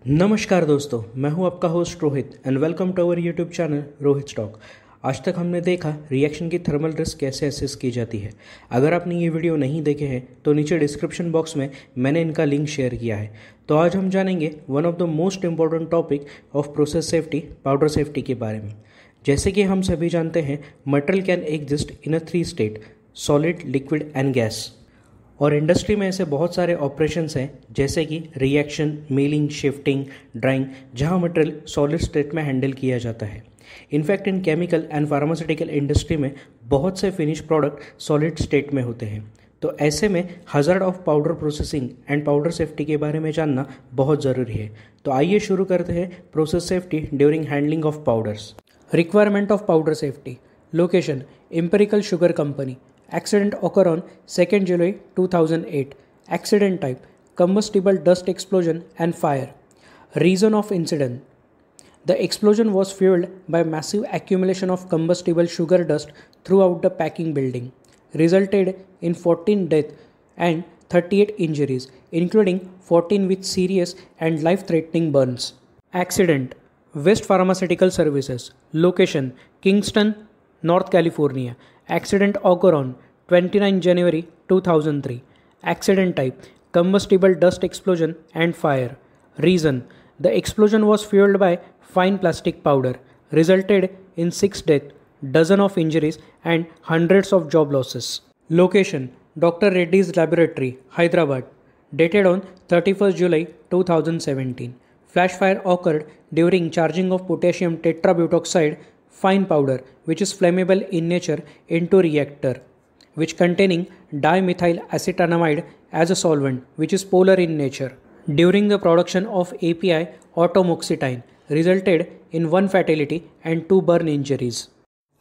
नमस्कार दोस्तों, मैं हूं आपका host Rohit and welcome to our YouTube channel Rohit stock. आज तक हमने देखा रिएक्शन की थर्मल रिस्क कैसे असेस की जाती है। अगर आपने ये वीडियो नहीं देखे हैं तो नीचे डिस्क्रिप्शन बॉक्स में मैंने इनका लिंक शेयर किया है। तो आज हम जानेंगे one of the most important topic of process safety, powder safety के बारे में। जैसे कि हम सभी जानते हैं, material can exist in a 3 state: solid, liquid and gas. और इंडस्ट्री में ऐसे बहुत सारे ऑपरेशंस हैं जैसे कि रिएक्शन, मिलिंग, शिफ्टिंग, ड्राइंग, जहां मटेरियल सॉलिड स्टेट में हैंडल किया जाता है। In fact in chemical and pharmaceutical industry में बहुत से फिनिश प्रोडक्ट सॉलिड स्टेट में होते हैं। तो ऐसे में hazard of powder processing and powder safety के बारे में जानना बहुत ज़रूरी है। तो आइए शुरू करते हैं process safety during handling of powders. Requirement of powder safety. Location: empirical sugar company. Accident occur on 2nd July 2008. Accident type: combustible dust explosion and fire. Reason of incident: the explosion was fueled by massive accumulation of combustible sugar dust throughout the packing building, resulted in 14 deaths and 38 injuries, including 14 with serious and life-threatening burns. Accident: West Pharmaceutical Services. Location: Kingston, North California. Accident occur on 29 January 2003. Accident type: combustible dust explosion and fire. Reason: the explosion was fueled by fine plastic powder, resulted in 6 deaths, dozen of injuries and hundreds of job losses. Location: Dr. Reddy's Laboratory, Hyderabad. Dated on 31st July 2017. Flash fire occurred during charging of potassium tetrabutoxide fine powder, which is flammable in nature, into reactor which containing dimethyl acetonamide as a solvent, which is polar in nature. During the production of API atomoxetine, resulted in 1 fatality and 2 burn injuries.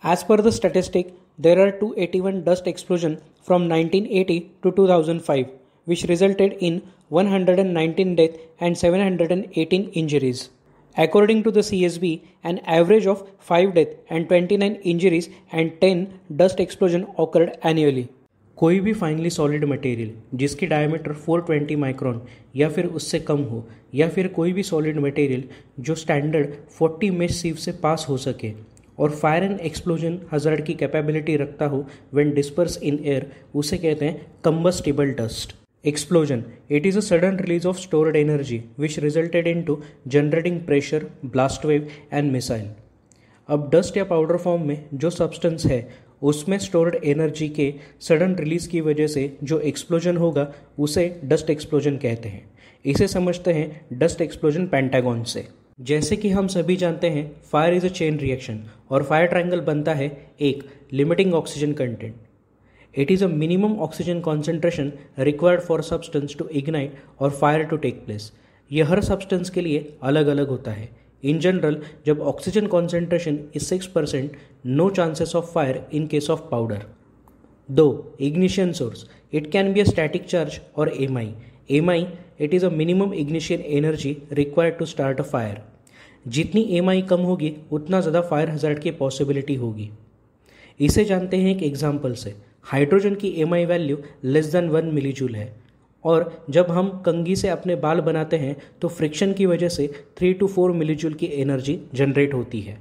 As per the statistic, there are 281 dust explosions from 1980 to 2005, which resulted in 119 deaths and 718 injuries. According to the CSB, an average of 5 deaths and 29 injuries and 10 dust explosions occurred annually. कोई भी finally solid material जिसकी diameter 420 micron या फिर उससे कम हो, या फिर कोई भी सॉलिड मटेरियल जो स्टैंडर्ड 40 मेश सीव से पास हो सके और फायर एंड एक्सप्लोजन हजार्ड की कैपेबिलिटी रखता हो व्हेन डिस्पर्स इन एयर, उसे कहते हैं combustible dust. Explosion: it is a sudden release of stored energy which resulted into generating pressure, blast wave and missile. अब डस्ट या पाउडर फॉर्म में जो सब्सटेंस है उसमें स्टोर्ड एनर्जी के सडन रिलीज की वजह से जो एक्सप्लोजन होगा उसे डस्ट एक्सप्लोजन कहते हैं. इसे समझते हैं डस्ट एक्सप्लोजन पेंटागन से. जैसे कि हम सभी जानते हैं, fire is a chain reaction और फायर ट्रायंगल बनता है एक limiting oxygen content. It is a minimum oxygen concentration required for substance to ignite or fire to take place. ये हर सब्सटेंस के लिए अलग अलग होता है. इन जनरल जब oxygen concentration is 6%, no chances of fire in case of powder. दो ignition source: it can be a static charge और MI. MI, it is a minimum ignition energy required to start a fire. जितनी MI कम होगी उतना ज़्यादा fire hazard की possibility होगी. इसे जानते हैं एक एग्जाम्पल से. हाइड्रोजन की एमआई वैल्यू लेस देन 1 मिलीजूल है और जब हम कंघी से अपने बाल बनाते हैं तो फ्रिक्शन की वजह से 3 to 4 मिलीजूल की एनर्जी जनरेट होती है.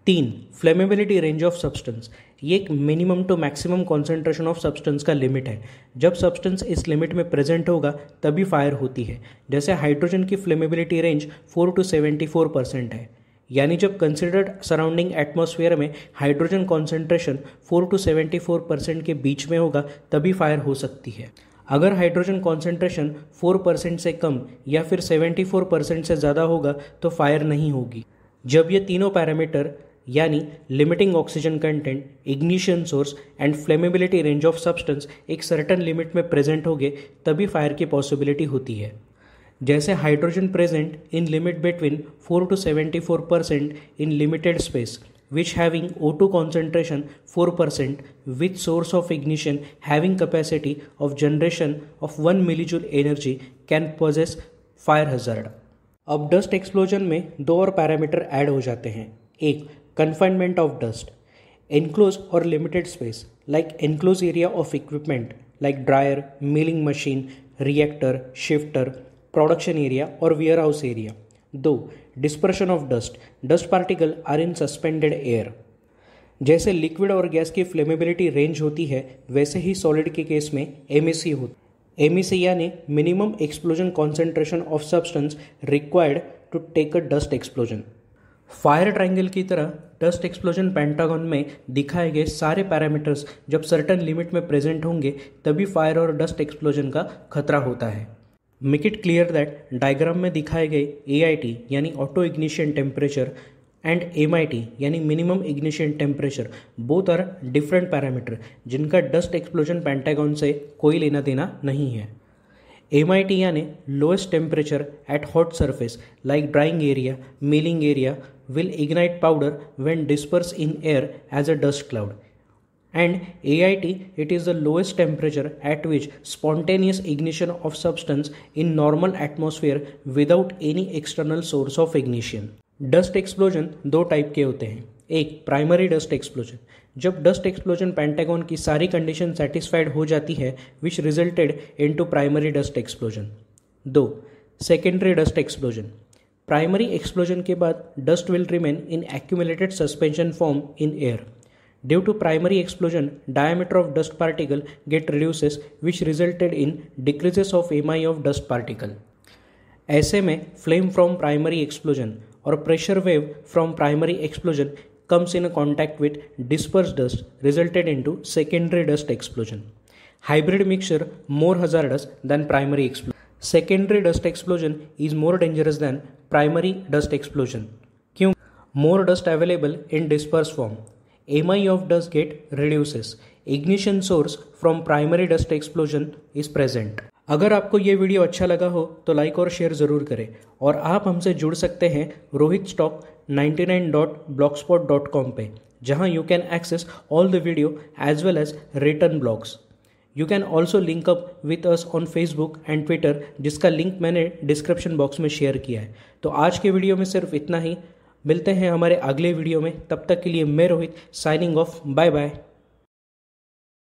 3. Flammability range of substance. ये एक minimum to maximum concentration of substance का लिमिट है. जब सब्सटेंस इस लिमिट में प्रेजेंट होगा तभी फायर होती है. जैसे हाइड्रोजन की फ्लेमेबिलिटी रेंज 4 to 74% है, यानी जब कंसिडर्ड सराउंडिंग एटमॉस्फेयर में हाइड्रोजन कॉन्सेंट्रेशन 4 to 74% के बीच में होगा तभी फायर हो सकती है. अगर हाइड्रोजन कॉन्सेंट्रेशन 4% से कम या फिर 74% से ज़्यादा होगा तो फायर नहीं होगी. जब ये तीनों पैरामीटर यानी limiting oxygen content, ignition source and flammability range of substance एक सर्टेन लिमिट में प्रेजेंट होंगे तभी फायर की पॉसिबिलिटी होती है. जैसे hydrogen present in limit between 4 to 74% in limited space which having O2 concentration 4% with source of ignition having capacity of generation of 1 millijoule energy can possess fire hazard. अब dust explosion में 2 और parameter add हो जाते हैं. एक, confinement of dust. Enclose और limited space like enclose area of equipment like dryer, milling machine, reactor, shifter, production area और warehouse area. 2. Dispersion of dust. Dust particle are in suspended air. जैसे liquid और gas की flammability range होती है वैसे ही solid के case में MEC होती है. MEC यानी minimum explosion concentration of substance required to take a dust explosion. Fire triangle की तरह डस्ट एक्सप्लोजन पेंटागन में दिखाए गए सारे पैरामीटर्स जब सर्टन लिमिट में प्रेजेंट होंगे तभी फायर और डस्ट एक्सप्लोजन का खतरा होता है. Make it clear that diagram में दिखाए गए AIT यानी auto ignition temperature and MIT यानी minimum ignition temperature both are different parameter जिनका डस्ट एक्सप्लोजन पेंटागन से कोई लेना देना नहीं है. MIT यानी lowest temperature at hot surface like drying area, milling area will ignite powder when dispersed in air as a dust cloud. And AIT, it is the lowest temperature at which spontaneous ignition of substance in normal atmosphere without any external source of ignition. Dust explosion दो type के होते हैं. एक primary dust explosion, जब dust explosion pentagon की सारी condition satisfied हो जाती है which resulted into primary dust explosion. 2. Secondary dust explosion. Primary explosion के बाद dust will remain in accumulated suspension form in air. Due to primary explosion diameter of dust particle get reduces which resulted in decreases of MI of dust particle. ऐसे में flame from primary explosion और pressure wave from primary explosion comes in a contact with dispersed dust resulted into secondary dust explosion. Hybrid mixture more hazardous than primary explosion. Secondary dust explosion is more dangerous than primary dust explosion. क्यों? More dust available in dispersed form. MI of dust get reduces. Ignition source from primary dust explosion is present. अगर आपको ये video अच्छा लगा हो तो like और share ज़रूर करें और आप हमसे जुड़ सकते हैं rohitstock99.blogspot.com पे, जहां you can access all the video as well as written blogs. You can also link up with us on Facebook and Twitter जिसका लिंक मैंने डिस्क्रिप्शन बॉक्स में शेयर किया है. तो आज के वीडियो में सिर्फ इतना ही. मिलते हैं हमारे अगले वीडियो में. तब तक के लिए मैं Rohit signing off. Bye bye.